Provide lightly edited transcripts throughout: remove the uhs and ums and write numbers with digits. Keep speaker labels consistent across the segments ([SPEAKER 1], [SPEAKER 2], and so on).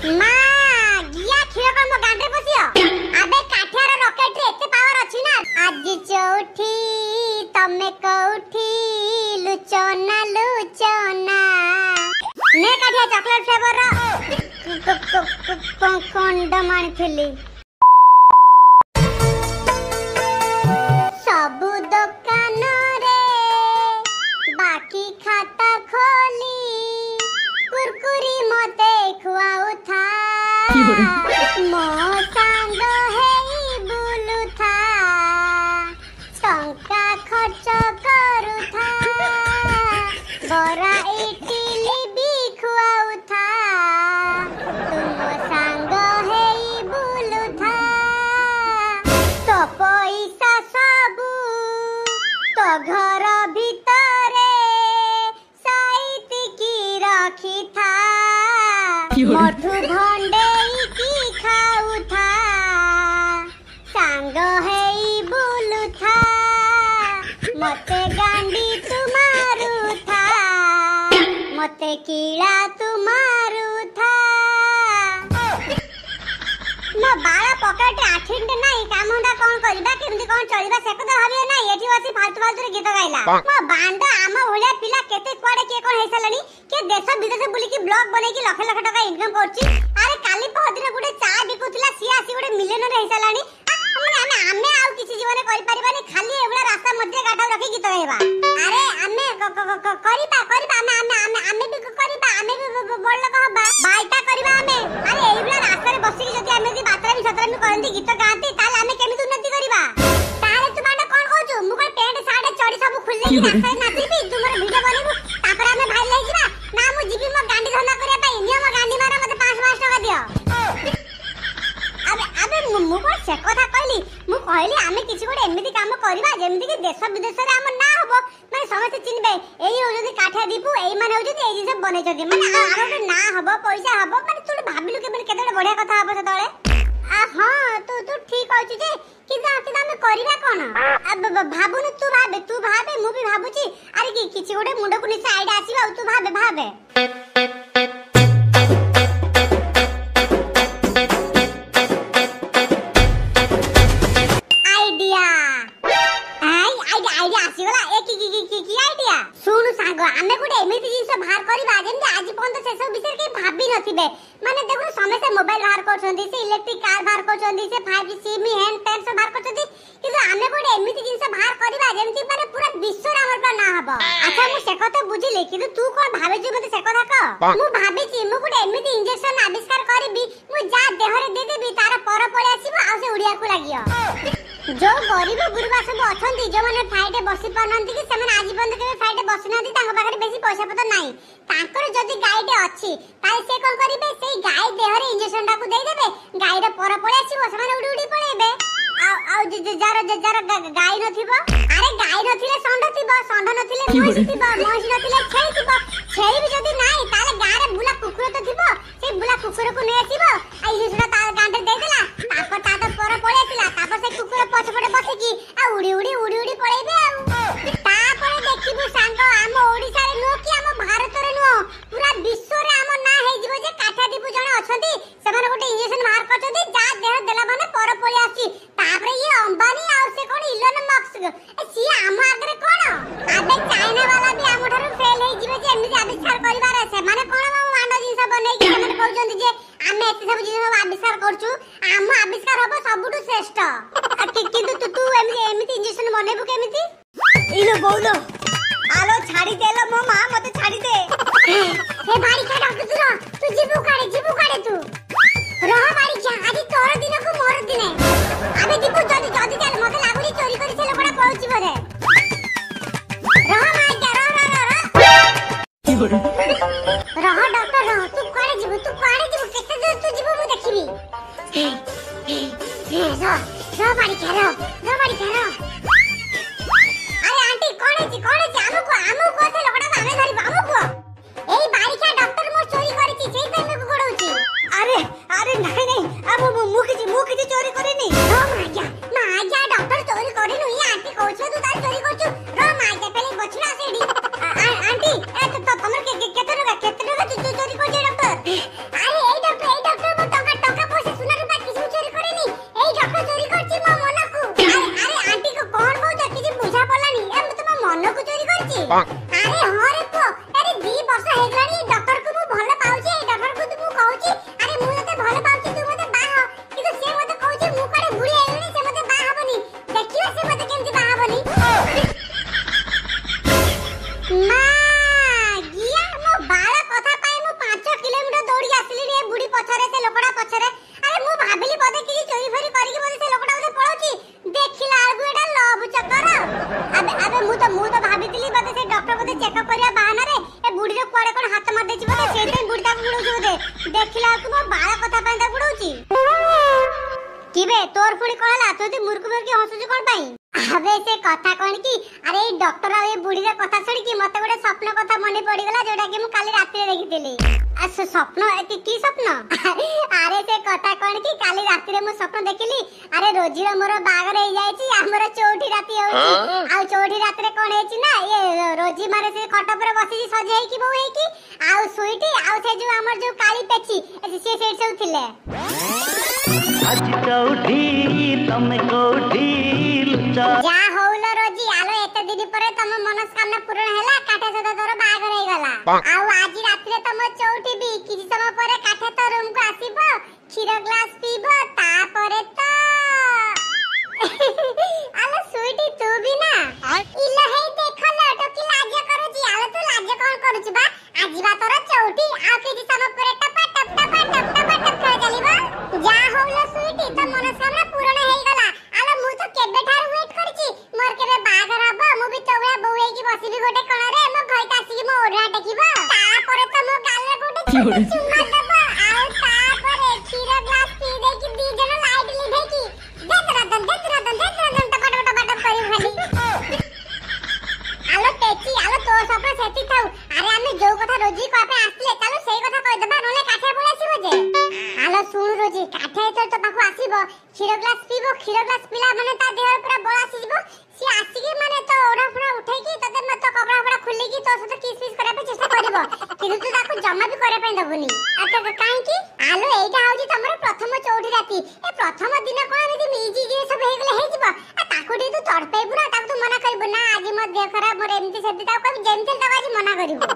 [SPEAKER 1] ମା ଗିଆ କ୍ଷୀର କଣ ମୋ ଗାଣ୍ଡରେ ପଶିଅ? ଆବେ କାଠିଆର ରକେଟ ରେ ଏତେ ପାୱାର ଅଛି ନା। ଆଜି ଚଉଠି ତମେ କୋଉଠି ଲୁଚନା ଲୁଚନା ନେ କାଠିଆ ଚକଲେଟ ଫ୍ଲେଭର କଣ୍ଡମ ଆଣିଥିଲି। ସବୁ ଦୋକାନରେ ବାକି ଖାତା ଖୋଲି କୁରକୁରି ମତେ ଖୁଆଉଥା ମୋ ସାଙ୍ଗ ହେଇ ବୁଲୁଥା ଟଙ୍କା ଖର୍ଚ୍ଚ କରୁଥା ବରା ଇଟିଲି ବି ଖୁଆଉଥା ତୁମ ସାଙ୍ଗ ହେଇ ବୁଲୁଥା ତୋ ପଇସା ସବୁ ତୋ ଘର ଭିତରେ ସାଇତିକି ରଖିଥା ମଧୁ ଭଣ୍ଡେଇକି ଖାଉଥା ସାଙ୍ଗ ହେଇ ବୁଲୁଥା ମତେ ଗାଣ୍ଡି ତୁ ମାରୁଥା ମତେ କିଳା ତୁ ମାରୁଥା ମୋ ବାଳ ପକେଟରେ ଆଠିଣ୍ଟେ ନାହିଁ କାମଟା କଣ କରିବା କେମିତି କଣ ଚଳିବା ସେ କଥା ଭାବିବେ ନାହିଁ। ଏଠି ବସି ଫାଲତୁ ଫାଲତୁରେ ଗୀତ ଗାଇଲା ମୋ ବାଣ୍ଡ ଆମ ଭଳିଆ ପିଲା କେତେ କୁଆଡେ କିଏ କଣ ହେଇସାରିଲାଣି କିଏ ଦେଶ ବିଦେଶ ବୁଲିକି ବ୍ଲଗ ବନେଇକି ଲକ୍ଷ ଲକ୍ଷ ଟଙ୍କା ଇନକମ୍ କରୁଛି। ଆରେ କାଲି ପହରଦିନ ଗୋଟେ ଚା ବିକୁଥିଲା ସିଏ ଆସି ଗୋଟେ ମିଲିୟନର ହେଇସାରିଲାଣି। ଆମେ ଆଉ କିଛି ଜୀବନ କରିପାରିବାନି ଖାଲି ଏଭଳିଆ ରାସ୍ତା ମধ্যে ଗାଡା ରଖି ଗୀତ ଗାଇବା। ଆରେ ଆମେ କରିବା ଆମେ ବି କରିବା ଆମେ ବି ବଡ ଲୋକ ହବା ବାଇଟା କରିବା ଆମେ। ଆରେ ଏଇଭଳିଆ ରାସ୍ତାରେ ବସିକି ଯଦି ଆମେ ଯଦି ବାତରାମି ସତରାମି କରନ୍ତି ଗୀତ ଗାଆନ୍ତି ତାହେଲେ ଆମେ କେମିତି ଉନ୍ନତି କରିବା? ତାହେଲେ ତୁ ମାନେ କଣ କହୁଛୁ ମୁଁ କଣ ପ୍ୟାଣ୍ଟ ସାର୍ଟ ଚଡ଼ି ସବୁ ଖୋଲିକି ରାସ୍ତାରେ ନାଚିବି ତୁ ମୋର ଭିଡିଓ ବନେଇବୁ ତାପରେ ଆମେ ଭାଇରାଲ ହେଇଯିବା? ନା ମୁଁ ଯିବି ମୋ ଗାଣ୍ଡି ଧନ୍ଦା କରିବା ପାଇଁ ନିଅ ମୋ ଗାଣ୍ଡି ମାର ମତେ 500 ଟଙ୍କା ଦିଅ। ଆବେ ମୁଁ କଣ ସେ କଥା କହିଲି ମୁଁ କହିଲି ଆମେ କିଛି ଗୋଟେ ଏମିତି କାମ କରିବା ଯେମିତି କି ଦେଶ ବିଦେଶରେ ଆମ ନାଁ ହବ ମାନେ ସମସ୍ତେ ଚିହ୍ନିବେ ଏଇ ହଉଛନ୍ତି କାଠିଆ ଦୀପୁ ଏଇ ମାନେ ହଉଛନ୍ତି ଏଇ ଜିନିଷ ବନେଇଛନ୍ତି ମାନେ ଆର ଗୋଟେ ନାଁ ହବ ପଇସା ହବ ମାନେ ତୁ ଭାବିଲୁ କେମିତି କେତେ ବଢିଆ କଥା ହବ ସେତେବେଳେ। ହଁ ତୁ ଠିକ କହିଛୁ ଯେ କିନ୍ତୁ ଆମେ କରିବା କଣ ଭାବୁନୁ ତୁ ଭାବେ ମୁଁ ବି ଭାବୁଛି। ଆରେ କିଛି ଗୋଟେ ମୁଣ୍ଡକୁ ନିଶ୍ଚୟ ଆଇଡିଆ ଆସିବ ଆଉ ତୁ ଭାବେ ଶୁଣୁ ସାଙ୍ଗ ଆମେ ଗୋଟେ ଏମିତି ଜିନିଷ ବାହାର କରିବା ଯେମିତି ଆଜି ପର୍ଯ୍ୟନ୍ତ ସେ ସବୁ ବିଷୟରେ କେହି ଭାବି ନଥିବେ। ମାନେ ଦେଖୁନ ସମସ୍ତେ ମୋବାଇଲ ବାହାର କରୁଛନ୍ତି ସେ ଇଲେକ୍ଟ୍ରିକ କାର ବାହାର କରୁଛନ୍ତି ସେ 5G ସିମ୍ ହ୍ୟାଣ୍ଡ ପେନ୍ ସବୁ ବାହାର କରୁଛନ୍ତି କିନ୍ତୁ ଆମେ ଗୋଟେ ଏମିତି ଜିନିଷ ବାହାର କରିବା ଯେମିତି ମାନେ ପୁରା ବିଶ୍ୱରେ ଆମର ପୁରା ନାଁ ହବ। ଆଚ୍ଛା ମୁଁ ସେ କଥା ବୁଝିଲି କିନ୍ତୁ ତୁ କଣ ଭାବିଛୁ ମତେ ସେ କଥା କହ? ମୁଁ ଭାବିଛି ମୁଁ ଗୋଟେ ଏମିତି ଇଞ୍ଜେକ୍ସନ ଆବିଷ୍କାର କରିବି ମୁଁ ଯାହା ଦେହରେ ଦେଇଦେବି ତାର ପର ପଳେଇ ଆସିବ ଆଉ ସେ ଉଡିବାକୁ ଲାଗିବ। ଯୋଉ ଗରିବ ଗୁରୁବା ସବୁ ଅଛନ୍ତି ଯୋଉମାନେ ଫ୍ଲାଇଟ୍ ବସି ପାରୁନାହାନ୍ତି କି ସେମାନେ ଆଜି ପର୍ଯ୍ୟନ୍ତ କେବେ ଫ୍ଲାଇଟ୍ ବସିନାହାନ୍ତି ତାଙ୍କ ପାଖରେ ବେଶୀ ପଇସା ପତ୍ର ନାହିଁ ତାଙ୍କର ଯଦି ଗାଈଟେ ଅଛି ତାହେଲେ ସେ କଣ କରିବେ ସେଇ ଗାଈ ଦେହରେ ଇଞ୍ଜେକ୍ସନ ଟାକୁ ଦେଇଦେବେ ଗାଈର ପର ପଳେଇ ଆସିବ ସେମାନେ ଉଡି ଉଡି ପଳେଇବେ। ଆଉ ଯାର ଗାଈ ନଥିବ ଆରେ ଗାଈ ନଥିଲେ ଷଣ୍ଢ ଥିବ ଷଣ୍ଢ ନଥିଲେ ମଇଁଷି ଥିବ ମଇଁଷି ନଥିଲେ ଛେଳି ଥିବ ଛେଳି ବି ଯଦି ନାହିଁ ତାହେଲେ ଗାଁରେ ବୁଲା କୁକୁର ତ ଥିବ ସେଇ ବୁଲା କୁକୁରକୁ ନେଇ ଆସିବ ଆଉ ଇଞ୍ଜେକ୍ସନ ତା ଗାଁରେ ଦେଇଦେଲା ତାପରେ ତା ପର ପଳେଇ ଆସିଲା ତାପରେ ସେ କୁକୁର ପଛପଟେ ବସିକି ଆଉ ଉଡି ଉଡି ପଳେଇବେ ଆଉ ତାପରେ ଦେଖିବୁ ସାଙ୍ଗ ଆମ ଓଡିଶାରେ ନୁହଁ କି ଆମ ଭାରତରେ ନୁହଁ ପୁରା ବିଶ୍ୱରେ ଆମ ନାଁ ହେଇଯିବ ଯେ କାଠିଆ ଦୀପୁ ଜଣେ ଅଛନ୍ତି ସେମାନେ ଗୋଟେ ଇଞ୍ଜେକ୍ସନ ବାହାର କରିଛନ୍ତି ଯାହା ଦେହ ଦେଲା ମାନେ ପର ପଳେଇ ଆସୁଛି। ତାପରେ ଇଏ ଅମ୍ବାନୀ ଆଉ ସେ କଣ ଇଲନ ମସ୍କ ସିଏ ଆମ ଆଗରେ କଣ ଆବେ ଚାଇନା ବାଲା ବି ଆମ ଠାରୁ ଫେଲ ହେଇଯିବେ ଯେ ଏମିତି ଆବିଷ୍କାର କରିବାରେ ସେମାନେ କଣ ମାଣ୍ଡ ଜିନିଷ ବନେଇକି ସେମାନେ କହୁଛନ୍ତି ଯେ ଆମେ ଏତେ ସବୁ ଜିନିଷ ଆବିଷ୍କାର କରୁଛୁ ଆମ ଆବିଷ୍କାର ହବ ସବୁଠୁ ଶ୍ରେଷ୍ଠ। କିନ୍ତୁ ତୁ ଏମିତି ଇଞ୍ଜେକ୍ସନ ବନେଇବୁ କେମିତି? ଇଲୋ ବୋଉଲୋ ଆଲୋ ଛାଡ଼ି ଦେଲ ମୋ ମା ମତେ ଛାଡ଼ି ଦେ ହେ ବାରିକା ଡାକୁଛୁ ତୁ ଯିବୁ କାଳେ ତୁ ରହ ବାରିକା ଆଜି ତୋର ଦିନକୁ ମୋର ଦିନେ ଆବେ ଯିବୁ ଯଦି ଚାଲ ମତେ ଲାଗୁନି ଚୋରି କରି ସେ ଲୋକଟା ପଳୁଛି ବୋଧେ ରହ ବାରିକା ରହ ଡକ୍ଟର ରହ ତୁ କୁଆଡେ ଯିବୁ କେତେ ଦୂର ତୁ ଯିବୁ ମୁଁ ଦେଖିବି ରହ ବାରିକା ରହ ଆରେ ଆଣ୍ଟି କଣ ହେଇଛି ଆମକୁ ସେ ଲୋକଟାକୁ ଆମେ ଧରିବୁ ଆମକୁ ଏଇ ବାରିକା ଡକ୍ଟର ମୋ ଚୋରି କରିଛି ସେଇପାଇଁ ମୁଁ ଗୋଡଉଛି। ଆରେ ନାଇଁ ମୁଁ କିଛି ଚୋରି କରିନି। ମାଜ୍ଞା ଡକ୍ଟର ଚୋରି କରିନୁ ଇ ଆଣ୍ଟି କହୁଛ ତୁ ତାର ଚୋରି କରୁଛୁ ର ମାଜ୍ଞା ପେଲି ବଛିନା ସେଇଠି ଆଣ୍ଟି ତମର କେତେ ଟଙ୍କା ତୁ ଚୋରି କରୁଛ ଡକ୍ଟର? ଆରେ ଏଇ ଡକ୍ଟର हाथ मार देछि बोले सेते बुढ़ा बुड़ौछि बोले देखिला कि मो बाळ कथा पांदा बुड़ौछि किबे तोर पुणी कहला तू ती मुर्ख मुर्ख हसुछु कोन पई अबे से कथा कोन की अरे डॉक्टर आ ए बुढ़ी रे कथा सुन की मते गोटे स्वप्न कथा मने पड़ी गला जोटा कि मु काली रात रे देखिथिली आ स्वप्न एति की स्वप्न अरे से कथा कोन की काली रात रे मु स्वप्न देखिली अरे रोजी रो मोर बागर हे जाईची हमर चौठी राती होची आ चौठी रात रे कोन हेची ना ये रोजी मारे से खट पर बसी सजे हे की बो हे की आ सुईटी आ से जो हमर जो काली पेची से सेट सब थिले
[SPEAKER 2] आज चौठी तमे कोठी लुचा
[SPEAKER 1] जा होलो रोजी आलो एते दिन परे तम मनस्कामना पूर्ण हैला काठे सदा तोर बागर हे गला आउ आज रात रे तम चौठी भी किछि समय परे काठे तो रूम को आसीबो क्षीर ग्लास पीबो ता परे तो आलो स्वीटी तू भी ना इला हे देखलो टोकी लाज करूची आलो तू लाज कोन करूची बा आज बा तोर चौठी आ किछि समय परे टपा टप टपा टप टपा टप कर चलीबो जा होलो स्वीटी तो मनस्कामना पूर्ण हे गला आलो मु तो केबे ठार वेट करची मोर केबे बागर हबो मु भी तोवे बोहे की बसिबी गोटे कोण रे मो घई तासी की मो ओढा टेकीबो ता परे तो मो गाले गोटे चुम्मा दबो आ ता परे क्षीर ग्लास पी दे की दी जण लाइट लिभे की देतरदन टपा टपा टपा करी खाली आलो टेची आलो तो सपना सेती थाउ अरे आमे जो कथा रोजी को आपे आसले चलो सेई कथा कहि दबा नले काठे बोलासीबो जे आलो सुन रोजी काठे तो पाखु आसीबो क्षीर ग्लास पीबो क्षीर ग्लास पिला माने ता देह पूरा बळ आसीबो सी आसीकी माने तो ओढा फुडा उठै की तते मत कपड़ा फुडा खुली की तो सते किस किस करे पे चेष्टा करबो किंतु तू ताकू जमा भी करे पे दबुनी अत काई की आलो एटा होजी तमर प्रथम चौठी राती ए प्रथम दिन कोन एमि मिजी जे सब हे गेले हे जिवो आ ताकू टी तू तड़पै पुरा ताकू तू मना करबो ना आज म देह खराब मोर एमति सेति ताकू कभी जेमतेल ताकू आज मना करबो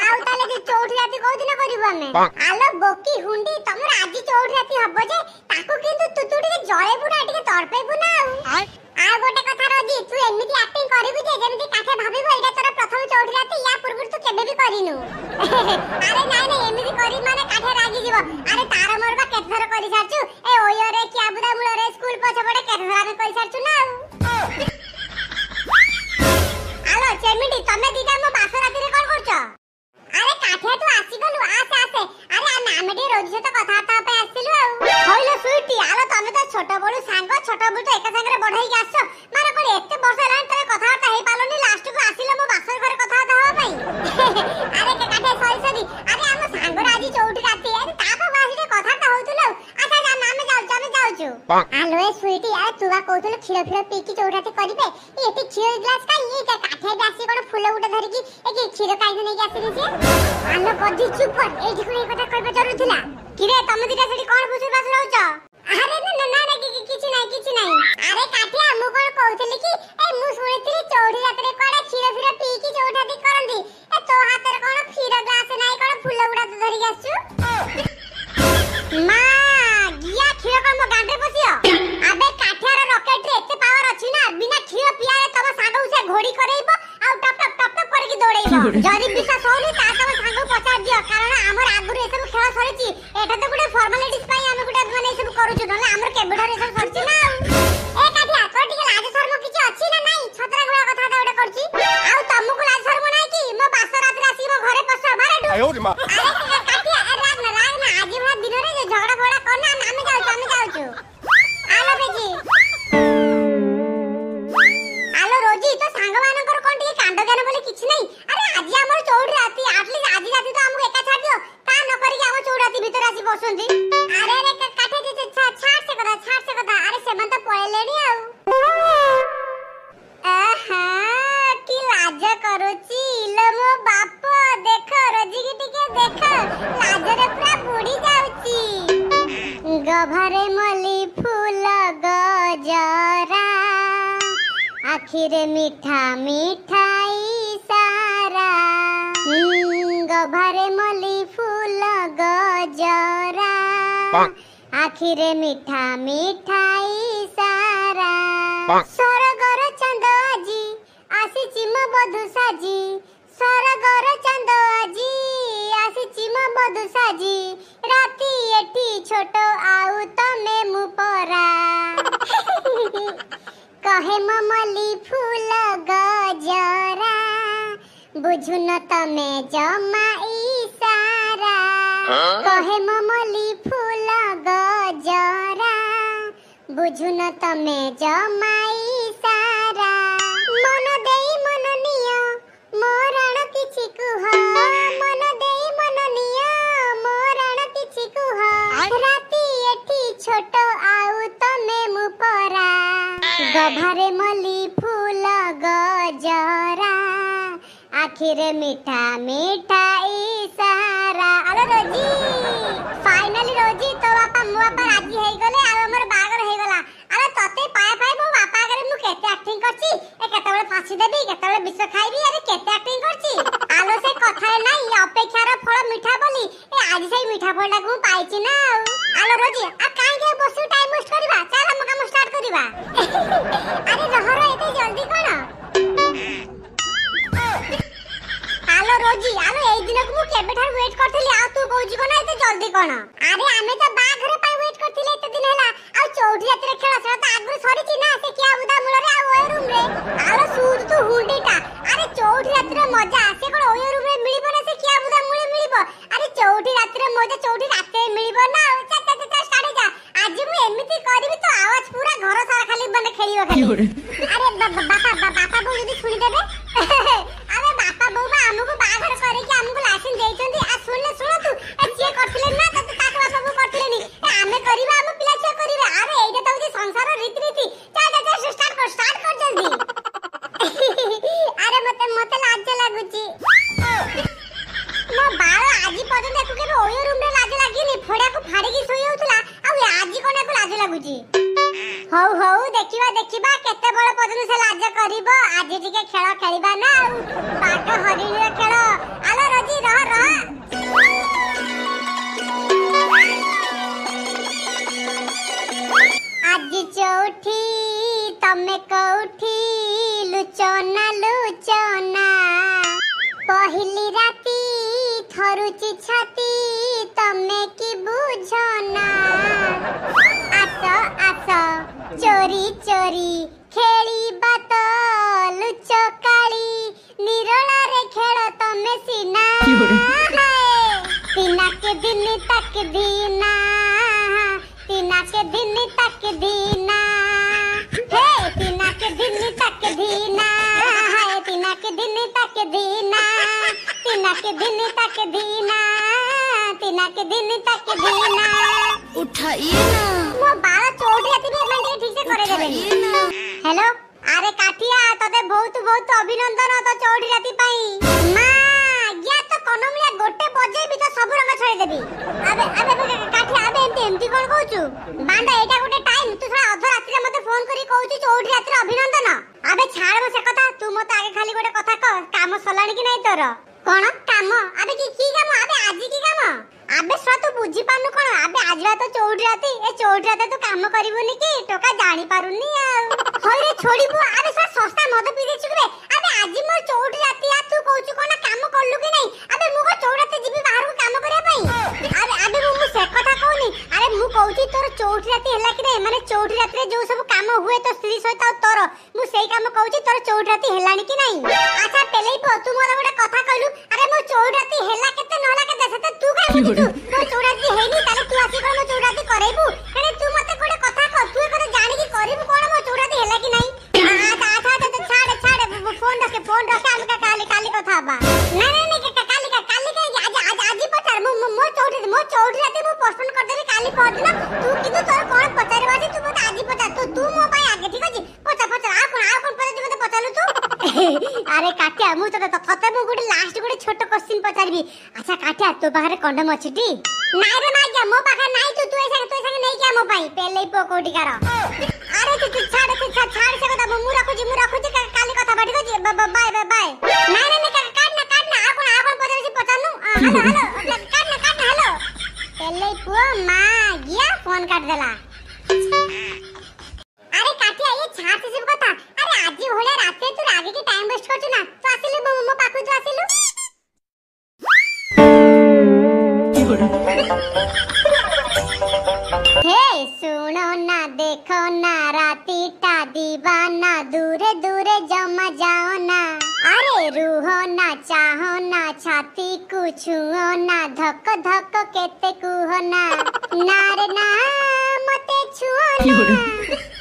[SPEAKER 1] आउ ताले जे चौठी राती को दिन करबो हमें आलो बोकी हुंडी तमर आज चौठी राती हबो जे ताकू किंतु तू तू टी जळे पुरा टी तड़पै पुना आ गोटे कथा रोजी तू एमिति एक्टिंग करबी जे जेमिति काठे भाबिबो एटा तोर प्रथम चौठी राती या पूर्व तू केबे भी करिनु अरे नाइ नाइ एमिति करी माने काठे रागी जीवो अरे तार मोर बा केथर करि सारचु ए ओयो रे किया बुदा मुळ रे स्कूल पछ पड़े केथर आमे करि सारचु ना आलो चेमिडी तमे दीटा मो बास राती रे कोन करछो अरे काठे तू आसी गलु आसे आसे अरे नामे डी रोजी से तो कथा ता पे आसिलु होइलो स्वीटी आलो तमे तो छोट बडू सांग छोट बडू तो एका संगे बढाई के आछो माने कोन एते वर्ष लान तमे कथा ता हे पालोनी लास्ट को आसिलो मो बासर घर कथा ता हो पई अरे के काठे सॉरी सॉरी अरे हम सांग राजी चौठी राती अरे ता तो वासी कथा ता होतुलो अच्छा जा नामे जाउछु आलो ए स्वीटी आ तुवा कहतुलो खिरो खिरो पी की चौठी राती करिबे एते खिरो ग्लास का ये का काठे बासी कोन फूल उडा धरि की ए की खिरो काई नै के आसी जे आलो बधी चुप कर ए ठिकुनी कथा कहबे जरूर थिला किरे तमे दिटा सेठी कोन बुझु बास रहउछ अरे ना ना ना किछि नाही अरे काठिया मु कोन कहउतली की ए मु सुनितली चौठी राती रे कोडा खिरो खिरो पी की चौठी राती करंदी ए तो हातर कोन खिरो ग्लास नाही कोन फूल उडा धरि के आछु मा गिया खिरो कोन मो गांडे पसियो अबे काठियार रॉकेट रे एते पावर अछि ना बिना खिरो पियारे तम सागौ से घोड़ी करैबो आ टप टप टप टप करके दौड़ैबो जदी विश्वास होनी ता तम सागौ पचार दियो कारण हमर आगुर ए सब खेल सरिची एटा तो गुडे फॉर्मालिटीज पई हम गुडे माने सब करूछु नले हमर केबेडर ए सब सरची ना ए काठिया तो टिके लाज शर्म किछि अछि ना नाही छतरा गुडा कथा ता उडे करची आ तमको लाज शर्म नाही की मो बास रात रे आसी मो घरे पसा बारे डु आयो रे मां अरे काठिया राग ना आज भरा दिन रे झगड़ा फगड़ा करना हम जाउछु आलो बेजी आलो रोजी तो सांग मानकर कोन टिके कांड ज्ञान बोले किछि नाही अरे आज हमर चौड़ी राती एटलीस्ट आज राती तो हमको एका छाड़ दियो का न करी के हम चौड़ी राती भीतर आसी बसुंदी अरे रे काठे जे छाड़ से कथा अरे सेमन तो पळेलेनी आहा की लाज करूची लो मो बाप देख रोजी की टिके देख लाज रे पूरा बुडी जाउची गभरे मली फूल गजरा आखिरे मीठा मिठाई सारा गभरे मली फूल गजरा आखिरे मीठा मिठाई सारा सरगर चंद आजी आसीची म बधु साजी सरगर चंद आजी आसीची म बधु साजी राती एठी छोट आउ तमे मु परा कहे ममली फूल गजरा बुझुन तमे जमाई कहे ममली फूल गजरा बुझुन तमे जमाई सारा मन देई मन निया मोरण किछि कुह मन देई मन निया मोरण किछि कुह राती एठी छोट आउ तमे मुपरा गभारे मली फूल गजरा आखिरे मीठा मीठा इशारा। अरे रोजी फाइनली रोजी तो बापा मो बापा राजी हे गले आ हमर बागर हे गला। अरे तते पाए पाए मो बापा आगे मु केते एक्टिंग करची ए केते बेले फांसी देबी केते बेले विष खाइबी अरे केते एक्टिंग करची आलो से कथा नाही अपेक्षार फल मीठा बोली ए आज से मीठा फलटा को पाइची ना। आलो रोजी आ काई के बसु टाइम वेस्ट करबा चल हम काम स्टार्ट करबा। अरे रहर एते जल्दी कोन आलो रोजी आलो एई दिन को केबे ठार वेट करथली आ तू कहूची कोन एते जल्दी कोन। अरे आमे तो बाघर पाई वेट करथले एते दिन हला आ चौठी रात रे खेला सता आगु सरीची ना से किया बुदा मुळ रे आ ओय रूम रे आलो सूद तू हुंडीटा। अरे चौठी रात रे मजा से कोन ओय रूम रे मिलिबो ना से किया बुदा मुळे मिलिबो। अरे चौठी रात रे मजा चौठी रात रे मिलिबो ना चा चा चा स्टार्ट जा आज मु एमिति करबी तो आवाज पूरा घर सारा खाली बने खेलिबो खाली। अरे बापा बो जदी सुनि देबे अरे बापा बो हमको बाहर करे कि हमको लाइसेंस देइछंती आ सुन तू ए जे करथिले ना त ताको बापा बो करथिले नी हमें करिबा हम पिला छे करिबा। अरे एटा त होची संसार रीति चल जा स्टार्ट कर जल्दी। अरे मते लाज लागुची मो बाळ आजी पदन देखु के ओयो रूम रे लाज लागिनी फोडा को फाड़ी की सोई होतला आ आजी कोना को लाज लागुची। हौ देखिबा केते बड़ पदन से लाज करिवो आज टिके खेल खेलिबा ना पाट हरिणी रे खेल। आलो रोजी रह आज चौठी तमे कौठी लुचना पहिली राती थरुची छाती तमे की बुझना आस चोरी खेलिबा तो लुचकाली निरला रे खेल तमे सीना तीना के दिन तक दीना तीना के दिन तक दीना हे तीना के दिन तक दीना है तीना के दिन तक दीना तीना के दिन तक दीना तीना के दिन तक दीना
[SPEAKER 3] उठाइए ना
[SPEAKER 1] मो बाल चोटी आती भी मैं ठीक से करे देबे ना। हेलो अरे काठिया तते बहुत अभिनंदन तो चोटी राती पई मां गया तो कोनमलिया गोटे बजे भी तो सब रंग छळे देबी। अबे काठिया एमती कोन कहूचू बांडा एटा गोटे टाइम तू थोड़ा अध राती रे मते फोन करी कहूचू चोटी राती रे अभिनंदन। अबे छाड़ मो से कथा तू मते आगे खाली गोटे कथा कह काम सलाणी कि नै तोर कोन काम अबे की काम अबे आज की काम अबे स्वा तू बुझी पानु कोन अबे आजवा तो चौठी राती ए चौठी राती तू काम करिवोनी की टोका जानी पारुनी आ होय रे छोड़ीबो अबे स्वा सस्ता मद पी देछु रे अबे आज मोर चौठी राती आ तू कहूचु कोन काम करलु कि नै अबे मु को चौठी राती जिबी बाहर को काम करिया पई अबे मु से कथा कहूनी अरे मु कहूची तोर चौठी राती हला कि नै माने चौठी राती रे जो सब काम हुए तो स्त्री सहित तोर मु सेई काम कहूची तोर चौठी राती हेलानी कि नै। अच्छा पेलेई पो तू मोला गोटे कथा कहलु अरे मो चौठी राती हेला केते नला केते सेते तू काय बुझू मो चौठी राती हेनी ताले तू आसी कोन मो चौठी राती करैबू अरे तू मते गोटे कथा कह तू एकरे जानि कि करैबू कोन मो चौठी राती हेला कि नै। अच्छा फोन रखे हम काली कथा बा नहीं काली आज पचार मो चौठी राती मो पोस्टपोन कर देली काली पहर दिन तू किंतु तोर कोन पचारबा जे तू मते आज पचार तू मो पाई आगे ठीक अछि पचार आ कोन पचार मते पचारलु तू। अरे काटिया मु तते मु गोटे लास्ट गोटे छोट क्वेश्चन पचारबी। अच्छा काटिया तो बाहर कंडम अछि टी नाइ रे नाइ जा मो पाखा नाइ तू संग नै क्या मो पाई पेले पो कोटिकार। अरे तू छाड़ से कथा मु रखुची काली कथा बाटी गजी बाय नहीं काटना आ कोन पचार पचारनु हेलो काटना हेलो पेले पो मां गया फोन काट देला। अरे काटिया ये छाड़ से सब कथा अरे आज होले राते तू आगे के टाइम वेस्ट करछु ना तो आसिले मो पाखु तो आसिलु हे सुनो ना देखो ना राती टा दीवाना दूरे दूरे जमा जाओ ना। अरे रुहो ना चाहो ना छाती को छुओ ना धक धक केते कुहो ना नारे ना मते छुओ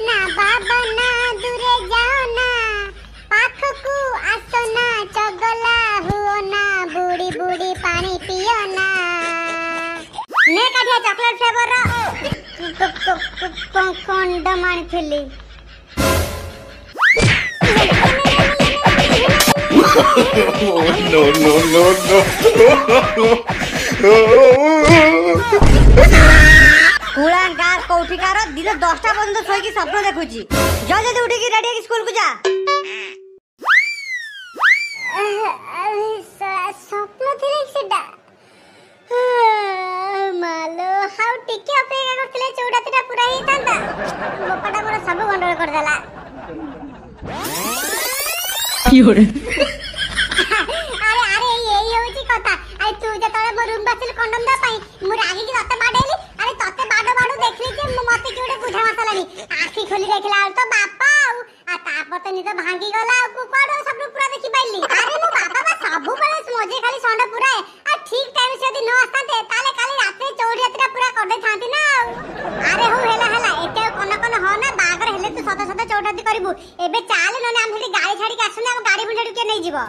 [SPEAKER 1] ना बाबा ना दूरे जाओ ना पाख को आसो ना चगला हुओ ना बुड़ी बुड़ी पानी पियो ना ने काढिया चॉकलेट फ्लेवर रो कंडम आनिथिली
[SPEAKER 4] No, no, no, no.
[SPEAKER 5] कुळांकार कौठिकार दिन 10टा पर्यंत सोईकी स्वप्न देखुची जा जल्दी उठी की रेडी स्कूल को जा
[SPEAKER 1] स्वप्न थिले सेटा मालो हाउ टिके अपेक्षा करथिले चौडातीटा पूरा ही थांता लोपटा मोर सब गंडोळ कर देला अरे अरे यही होची कथा आई तू जतळे मो रूम बसिल कंडम दा पाई मु रागी की तते बाडेली अरे तते बाडो बाडो देखली जे मते किउडे बुझा मासलानी आखी खोली देखला तो बापा आ तापर तो निद भांगी गला कुकाडो सब पूरा देखि पाइली अरे मो बापा बा सब बेले मजे खाली संड पूरा आ ठीक टाइम से यदि न आस्ताते ताले काली राते चौड़ियातीटा पूरा कर दे थांती ना अरे हो हेला हेला एते कोन कोन हो ना बागर हेले तू सदा सदा चौड़ाती करबू एबे चाल नने हम हेली गाड़ी छाड़ी के आसने हम गाड़ी बुझाड़ी के नै जीवो